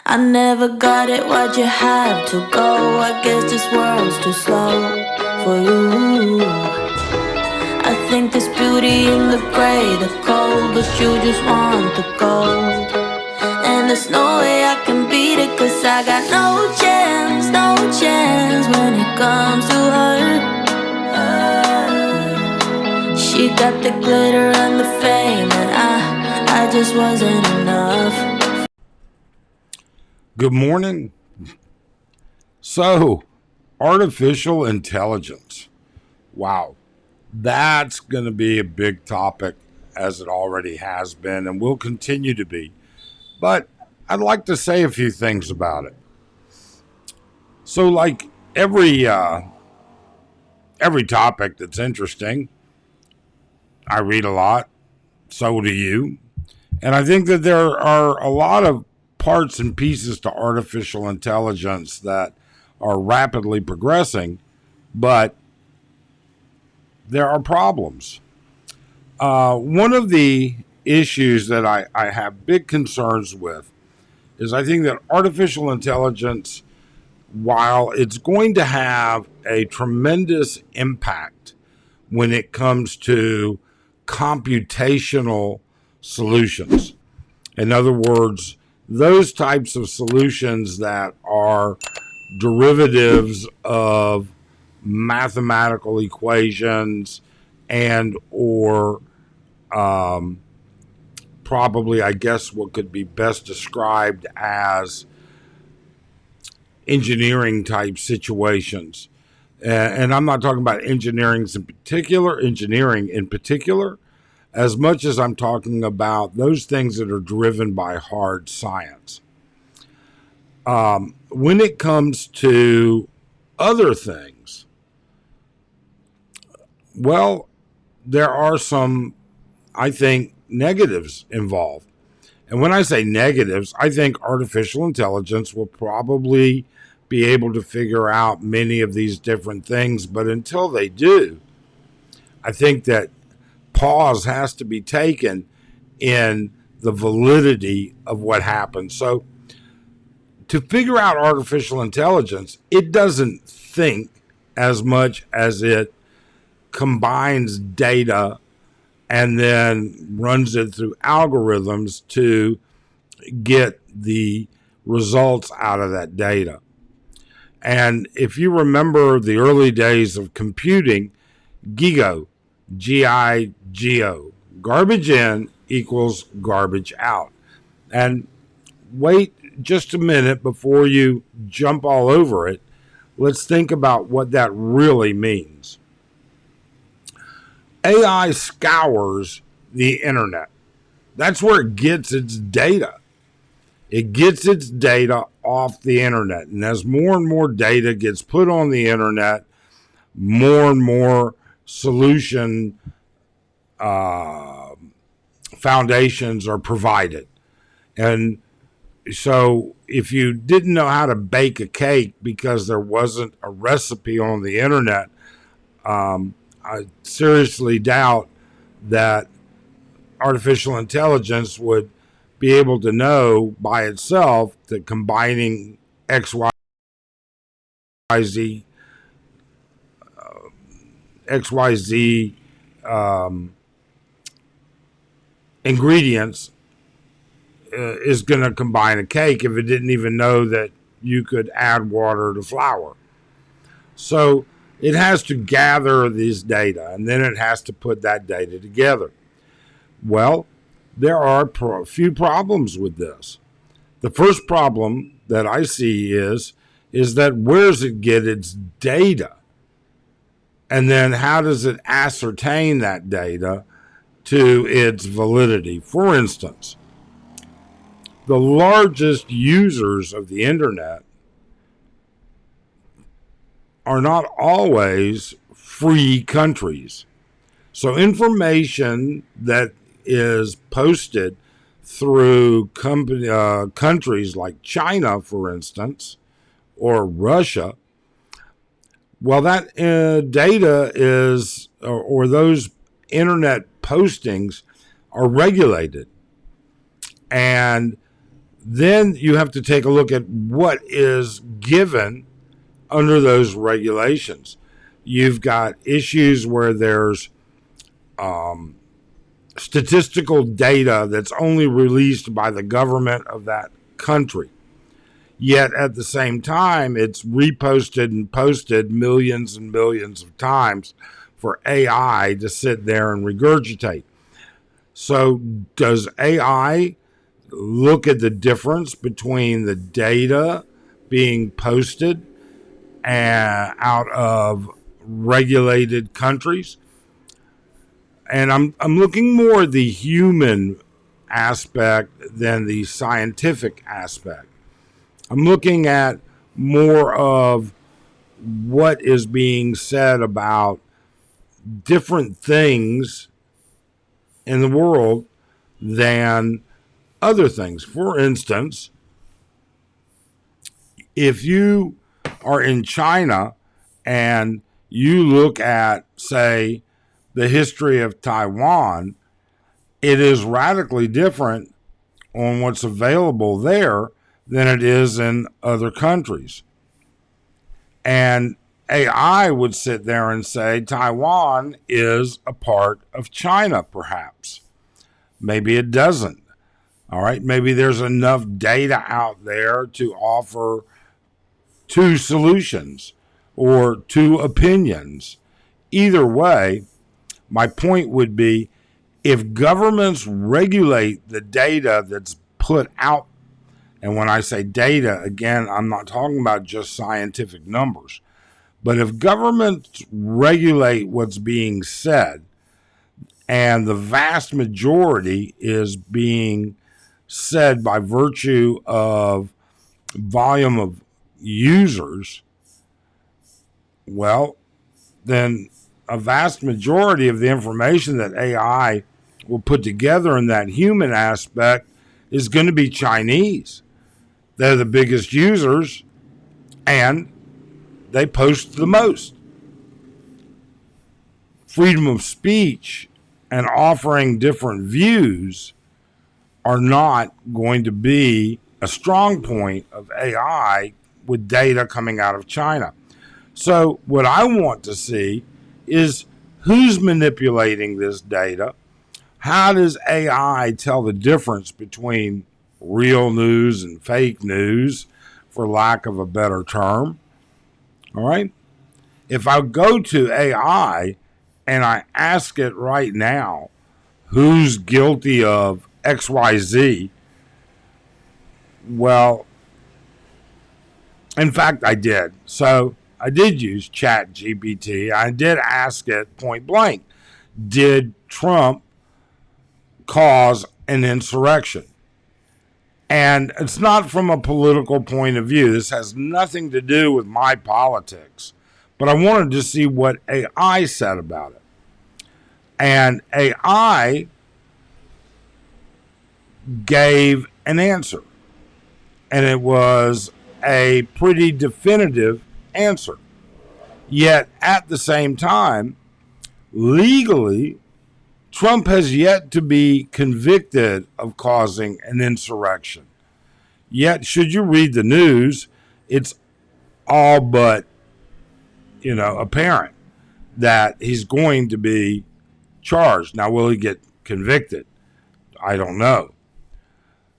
I never got it, why'd you have to go? I guess this world's too slow for you. I think there's beauty in the gray, the cold, but you just want the gold. And there's no way I can beat it, 'cause I got no chance, no chance when it comes to her. She got the glitter and the fame, and I just wasn't enough. Good morning. So, artificial intelligence. Wow. That's going to be a big topic, as it already has been and will continue to be. But I'd like to say a few things about it. So, like every topic that's interesting, I read a lot. So do you. And I think that there are a lot of parts and pieces to artificial intelligence that are rapidly progressing, but there are problems. One of the issues that I have big concerns with is I think that artificial intelligence, while it's going to have a tremendous impact when it comes to computational solutions, in other words, those types of solutions that are derivatives of mathematical equations and or probably, I guess, what could be best described as engineering type situations. And I'm not talking about engineering in particular, as much as I'm talking about those things that are driven by hard science. When it comes to other things, well, there are some, I think, negatives involved. And when I say negatives, I think artificial intelligence will probably be able to figure out many of these different things. But until they do, I think that pause has to be taken in the validity of what happens. So to figure out artificial intelligence, it doesn't think as much as it combines data and then runs it through algorithms to get the results out of that data. And if you remember the early days of computing, GIGO, G-I-G-O, garbage in equals garbage out. And wait just a minute before you jump all over it. Let's think about what that really means. AI scours the internet. That's where it gets its data. It gets its data off the internet. And as more and more data gets put on the internet, more and more solution foundations are provided. And so if you didn't know how to bake a cake because there wasn't a recipe on the internet, I seriously doubt that artificial intelligence would be able to know by itself that combining XYZ ingredients is going to combine a cake if it didn't even know that you could add water to flour. So it has to gather this data, and then it has to put that data together. Well, there are a few problems with this. The first problem that I see is that where does it get its data? And then how does it ascertain that data to its validity? For instance, the largest users of the internet are not always free countries. So information that is posted through countries like China, for instance, or Russia, well, that data is, or those internet postings are regulated. And Then you have to take a look at what is given under those regulations. You've got issues where there's statistical data that's only released by the government of that country. Yet at the same time, it's reposted and posted millions and millions of times for AI to sit there and regurgitate. So does AI look at the difference between the data being posted out of regulated countries? And I'm looking more at the human aspect than the scientific aspect. I'm looking at more of what is being said about different things in the world than other things. For instance, if you are in China and you look at, say, the history of Taiwan, it is radically different on what's available there than it is in other countries. And AI would sit there and say Taiwan is a part of China, perhaps. Maybe it doesn't. All right. Maybe there's enough data out there to offer two solutions or two opinions. Either way, my point would be, if governments regulate the data that's put out, and when I say data, again, I'm not talking about just scientific numbers, but if governments regulate what's being said, and the vast majority is being said by virtue of volume of users, well, then a vast majority of the information that AI will put together in that human aspect is going to be Chinese. They're the biggest users and they post the most. Freedom of speech and offering different views are not going to be a strong point of AI with data coming out of China. So what I want to see is who's manipulating this data. How does AI tell the difference between real news and fake news, for lack of a better term? All right. If I go to AI and I ask it right now, who's guilty of XYZ? Well, in fact, I did. So I did use Chat GPT. I did ask it point blank, did Trump cause an insurrection? And it's not from a political point of view. This has nothing to do with my politics. But I wanted to see what AI said about it. And AI gave an answer. And it was a pretty definitive answer. Yet at the same time, legally, Trump has yet to be convicted of causing an insurrection. Yet, should you read the news, it's all but, apparent that he's going to be charged. Now, will he get convicted? I don't know.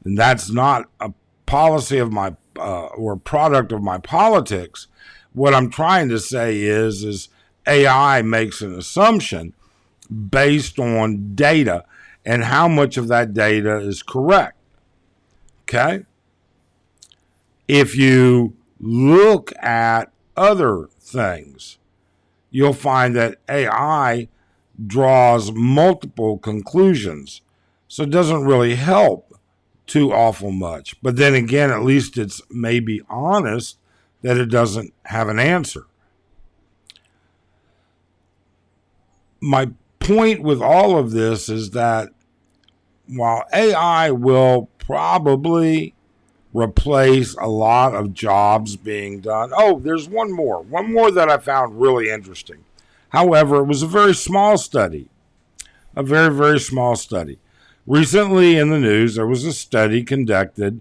And that's not a policy of my or a product of my politics. What I'm trying to say is AI makes an assumption based on data and how much of that data is correct. Okay? If you look at other things, you'll find that AI draws multiple conclusions. So it doesn't really help too awful much. But then again, at least it's maybe honest that it doesn't have an answer. My point with all of this is that while AI will probably replace a lot of jobs being done. Oh, there's one more that I found really interesting. However, it was a very small study, a very, very small study. Recently in the news, there was a study conducted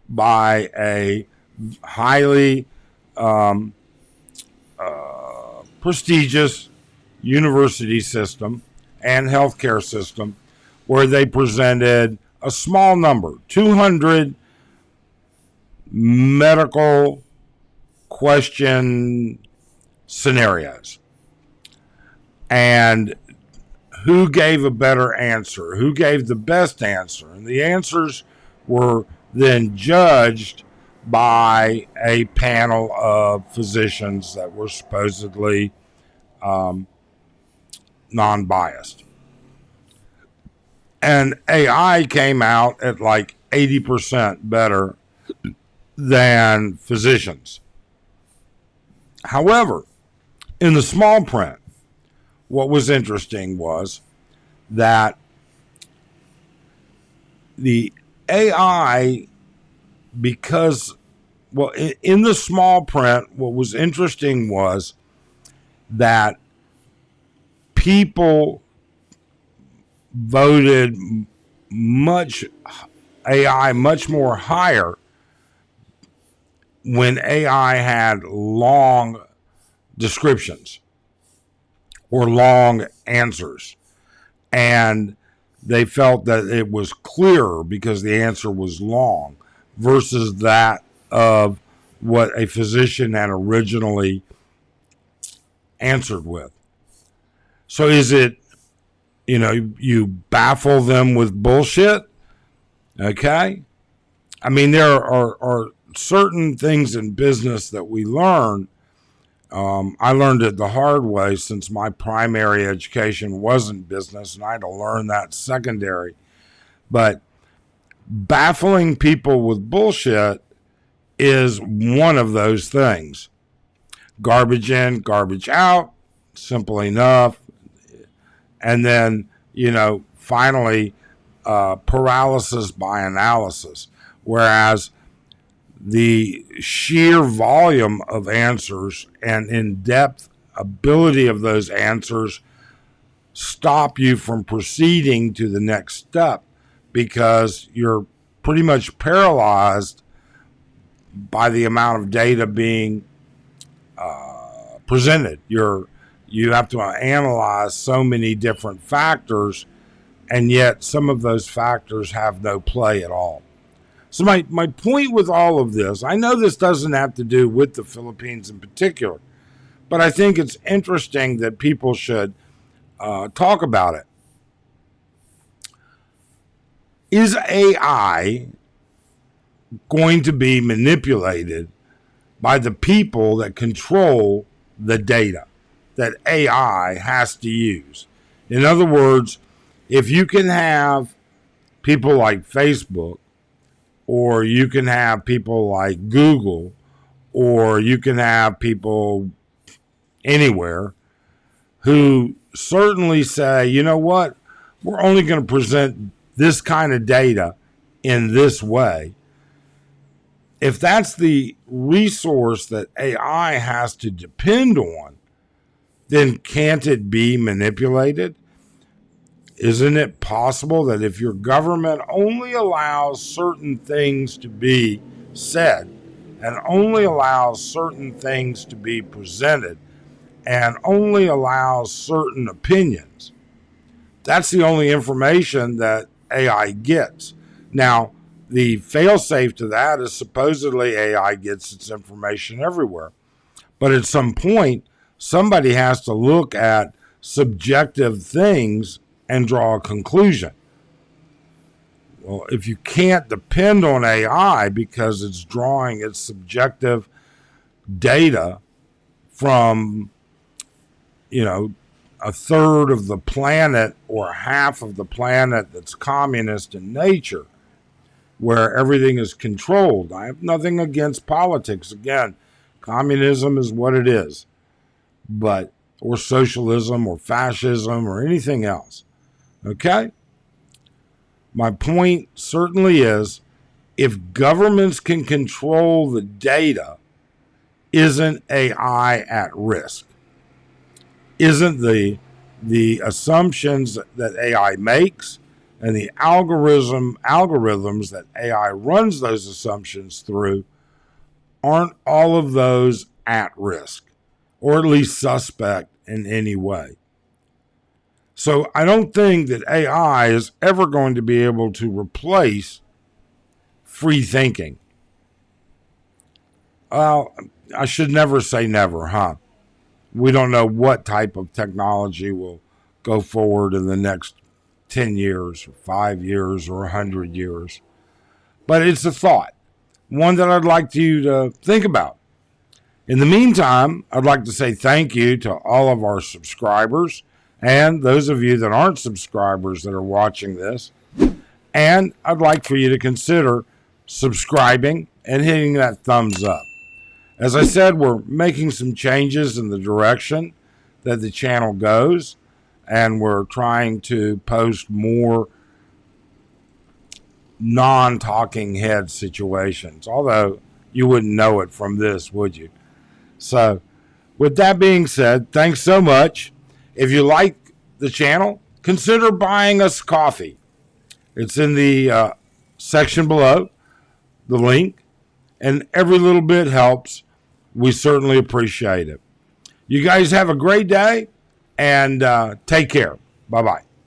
by a highly prestigious university system and healthcare system, where they presented a small number, 200 medical question scenarios. And who gave a better answer? Who gave the best answer? And the answers were then judged by a panel of physicians that were supposedly non-biased. And AI came out at like 80% better than physicians. However, in the small print, what was interesting was that the AI, because, well, in the small print, what was interesting was that people voted AI much more higher when AI had long descriptions or long answers. And they felt that it was clearer because the answer was long versus that of what a physician had originally answered with. So is it, you baffle them with bullshit? Okay. I mean, there are certain things in business that we learn. I learned it the hard way since my primary education wasn't business, and I had to learn that secondary. But baffling people with bullshit is one of those things. Garbage in, garbage out, simple enough. And then, finally, paralysis by analysis. Whereas the sheer volume of answers and in-depth ability of those answers stop you from proceeding to the next step because you're pretty much paralyzed by the amount of data being presented. You have to analyze so many different factors, and yet some of those factors have no play at all. So my point with all of this, I know this doesn't have to do with the Philippines in particular, but I think it's interesting that people should talk about it. Is AI going to be manipulated by the people that control the data that AI has to use? In other words, if you can have people like Facebook, or you can have people like Google, or you can have people anywhere who certainly say, you know what, we're only going to present this kind of data in this way. If that's the resource that AI has to depend on, then can't it be manipulated? Isn't it possible that if your government only allows certain things to be said and only allows certain things to be presented and only allows certain opinions, that's the only information that AI gets? Now, the fail-safe to that is supposedly AI gets its information everywhere. But at some point, somebody has to look at subjective things and draw a conclusion. Well, if you can't depend on AI because it's drawing its subjective data from, a third of the planet or half of the planet that's communist in nature, where everything is controlled. I have nothing against politics. Again, communism is what it is, or socialism or fascism or anything else. Okay? My point certainly is, if governments can control the data, isn't AI at risk? Isn't the assumptions that AI makes and the algorithms that AI runs those assumptions through aren't all of those at risk, or at least suspect in any way. So I don't think that AI is ever going to be able to replace free thinking. Well, I should never say never, huh? We don't know what type of technology will go forward in the next 10 years, or 5 years, or 100 years. But it's a thought, one that I'd like you to think about. In the meantime, I'd like to say thank you to all of our subscribers and those of you that aren't subscribers that are watching this. And I'd like for you to consider subscribing and hitting that thumbs up. As I said, we're making some changes in the direction that the channel goes, and we're trying to post more non-talking head situations, although you wouldn't know it from this, would you? So with that being said, thanks so much. If you like the channel, consider buying us coffee. It's in the section below, the link, and every little bit helps. We certainly appreciate it. You guys have a great day, and take care. Bye-bye.